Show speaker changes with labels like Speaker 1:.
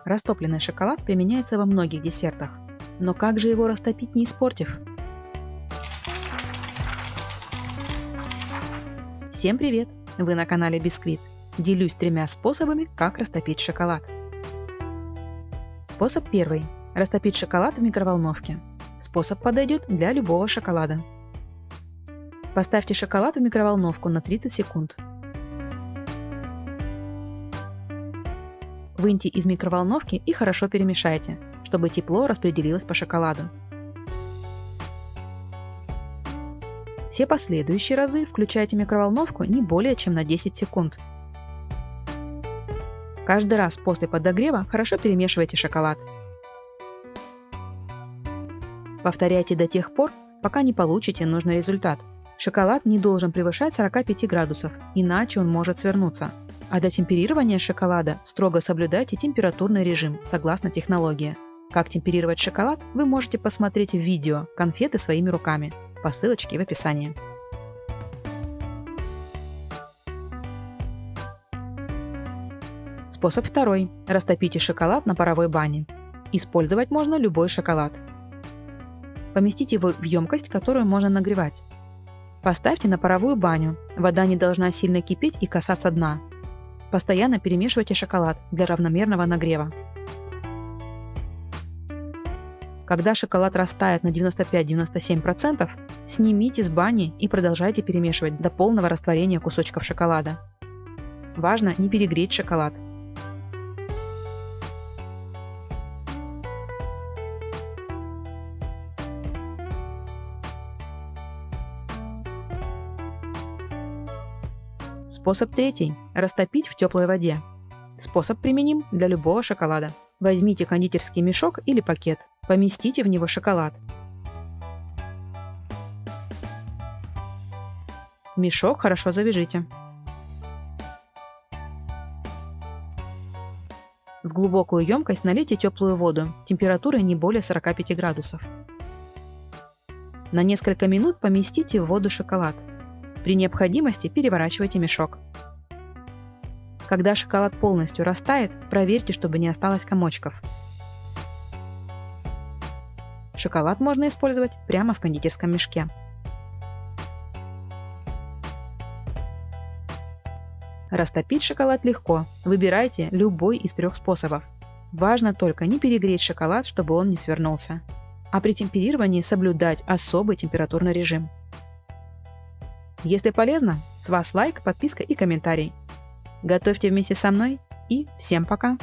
Speaker 1: Растопленный шоколад применяется во многих десертах. Но как же его растопить, не испортив? Всем привет! Вы на канале Бисквит. Делюсь 3 способами, как растопить шоколад. Способ первый. Растопить шоколад в микроволновке. Способ подойдет для любого шоколада. Поставьте шоколад в микроволновку на 30 секунд. Выньте из микроволновки и хорошо перемешайте, чтобы тепло распределилось по шоколаду. Все последующие разы включайте микроволновку не более чем на 10 секунд. Каждый раз после подогрева хорошо перемешивайте шоколад. Повторяйте до тех пор, пока не получите нужный результат. Шоколад не должен превышать 45 градусов, иначе он может свернуться. А для темперирования шоколада строго соблюдайте температурный режим согласно технологии. Как темперировать шоколад, вы можете посмотреть в видео «Конфеты своими руками» по ссылочке в описании. Способ второй. Растопите шоколад на паровой бане. Использовать можно любой шоколад. Поместите его в емкость, которую можно нагревать. Поставьте на паровую баню. Вода не должна сильно кипеть и касаться дна. Постоянно перемешивайте шоколад для равномерного нагрева. Когда шоколад растает на 95-97%, снимите с бани и продолжайте перемешивать до полного растворения кусочков шоколада. Важно не перегреть шоколад. Способ третий. Растопить в теплой воде. Способ применим для любого шоколада. Возьмите кондитерский мешок или пакет. Поместите в него шоколад. Мешок хорошо завяжите. В глубокую емкость налейте теплую воду, температурой не более 45 градусов. На несколько минут поместите в воду шоколад. При необходимости переворачивайте мешок. Когда шоколад полностью растает, проверьте, чтобы не осталось комочков. Шоколад можно использовать прямо в кондитерском мешке. Растопить шоколад легко. Выбирайте любой из 3 способов. Важно только не перегреть шоколад, чтобы он не свернулся. А при темперировании соблюдать особый температурный режим. Если полезно, с вас лайк, подписка и комментарий. Готовьте вместе со мной и всем пока!